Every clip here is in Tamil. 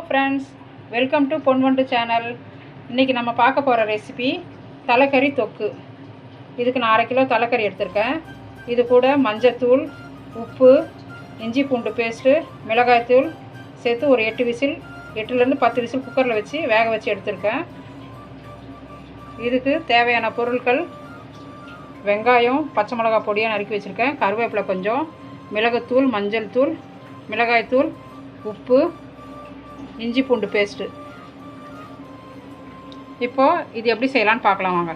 Friends, welcome to Ponvandu channel. இன்றைக்கி நம்ம பார்க்க போகிற ரெசிபி தலைக்கறி தொக்கு. இதுக்கு நான் 1/2 கிலோ தலைக்கறி எடுத்திருக்கேன். இது கூட மஞ்சத்தூள், உப்பு, இஞ்சி பூண்டு பேஸ்ட்டு, மிளகாய்த்தூள் சேர்த்து ஒரு 8 விசில் 8லேருந்து 10 விசில் குக்கரில் வச்சு வேக வச்சு எடுத்திருக்கேன். இதுக்கு தேவையான பொருட்கள்: வெங்காயம், பச்சை மிளகாய் பொடியாக நறுக்கி வச்சுருக்கேன், கருவேப்பிலை கொஞ்சம், மிளகுத்தூள், மஞ்சள் தூள், மிளகாய்த்தூள், உப்பு, இஞ்சி பூண்டு பேஸ்ட்டு. இப்போது இது எப்படி செய்யலான்னு பார்க்கலாம் வாங்க.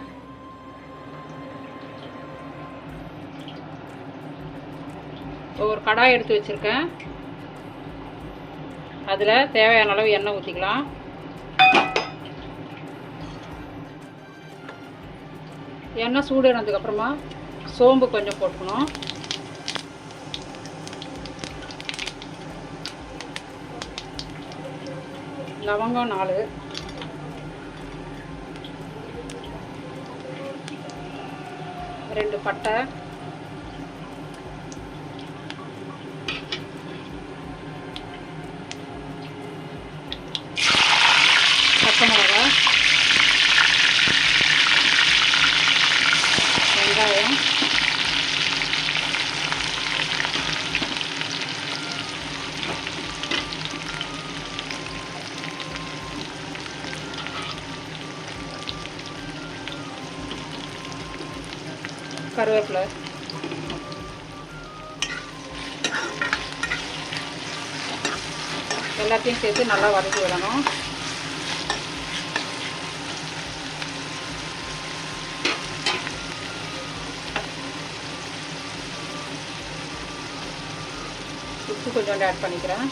ஒரு கடாய் எடுத்து வச்சுருக்கேன். அதில் தேவையான அளவு எண்ணெய் ஊற்றிக்கலாம். எண்ணெய் சூடானதுக்கப்புறமா சோம்பு கொஞ்சம் போட்டுக்கணும். லவங்கம் 4, ரெண்டு பட்டை, பச்சை மிளகாய், வெங்காயம், கருவேப்பிலை, எல்லாத்தையும் சேர்த்து நல்லா வதக்கி விடணும். உப்பு கொஞ்சோண்டு ஆட் பண்ணிக்கிறேன்.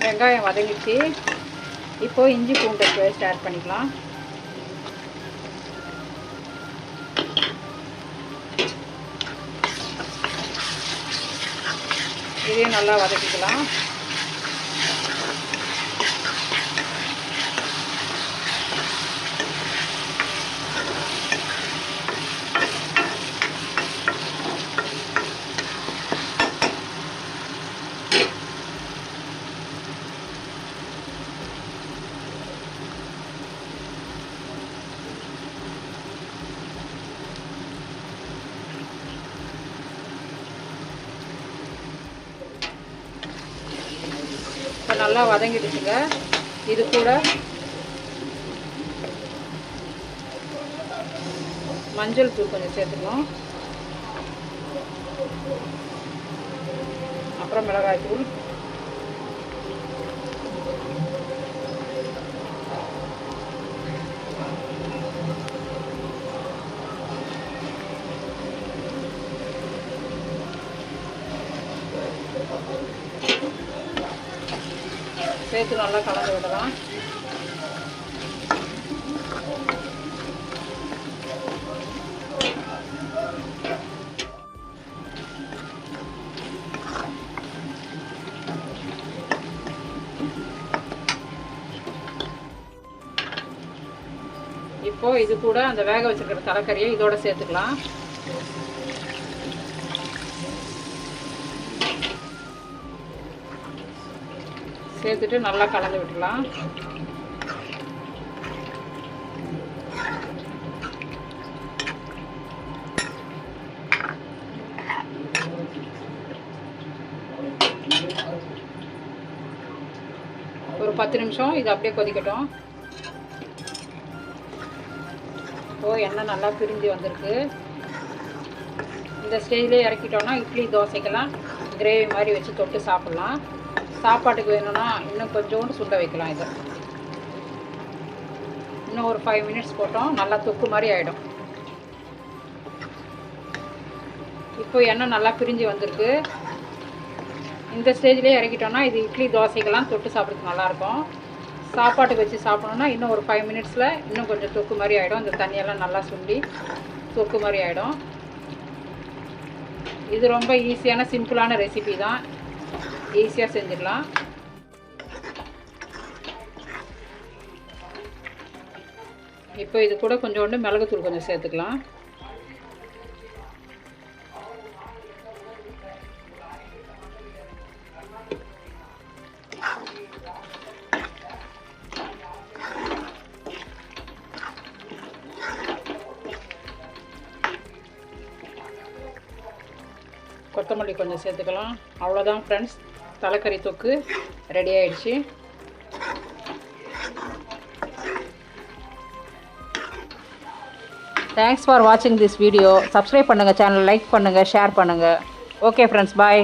வெங்காயம் வதங்கிச்சு. இப்போது இஞ்சி பூண்டு பேஸ்ட் ஆட் பண்ணிக்கலாம். இதையும் நல்லா வதக்கிக்கலாம். நல்லா வதங்கிடுச்சுங்க. இது கூட மஞ்சள் தூள் கொஞ்சம் சேர்த்துக்கணும். அப்புறம் மிளகாய் தூள், சேர்த்து நல்லா கலந்து விடலாம். இப்போ இது கூட அந்த வேக வச்சிருக்கிற தலைக்கறியை இதோட சேர்த்துக்கலாம். சேர்த்துட்டு நல்லா கலந்து விட்டுலாம். ஒரு 10 நிமிஷம் இது அப்படியே கொதிக்கட்டும். இப்போது எண்ணெய் நல்லா பிரிஞ்சு வந்திருக்கு. இந்த ஸ்டேஜ்லேயே இறக்கிட்டோன்னா இட்லி தோசைக்கெல்லாம் கிரேவி மாதிரி வச்சு தொட்டு சாப்பிட்லாம். சாப்பாட்டுக்கு வேணும்னா இன்னும் கொஞ்சோண்டு சுண்ட வைக்கலாம். இதை இன்னும் ஒரு 5 மினிட்ஸ் போட்டோம், நல்லா தொக்கு மாதிரி ஆகிடும். இப்போ எண்ணெய் நல்லா பிரிஞ்சு வந்திருக்கு. இந்த ஸ்டேஜ்லேயே இறக்கிட்டோன்னா இது இட்லி தோசைக்கெல்லாம் தொட்டு சாப்பிட்றதுக்கு நல்லாயிருக்கும். சாப்பாட்டுக்கு வச்சு சாப்பிடணுன்னா இன்னும் ஒரு 5 மினிட்ஸில் இன்னும் கொஞ்சம் தொக்கு மாதிரி ஆகிடும். இந்த தண்ணியெல்லாம் நல்லா சுண்டி தொக்கு மாதிரி ஆகிடும். இது ரொம்ப ஈஸியான சிம்பிளான ரெசிபி தான். ஈஸியாக செஞ்சிடலாம். இப்போ இது கூட கொஞ்சோண்டு மிளகுத்தூள் கொஞ்சம் சேர்த்துக்கலாம். கொத்தமல்லி கொஞ்சம் சேர்த்துக்கலாம். அவ்வளோதான் ஃப்ரெண்ட்ஸ், தலைக்கறி தொக்கு ரெடி ஆயிடுச்சு. தேங்க்ஸ் ஃபார் வாட்சிங் திஸ் வீடியோ. சப்ஸ்கிரைப் பண்ணுங்கள், சேனல் லைக் பண்ணுங்கள், ஷேர் பண்ணுங்கள். ஓகே ஃப்ரெண்ட்ஸ், பாய்.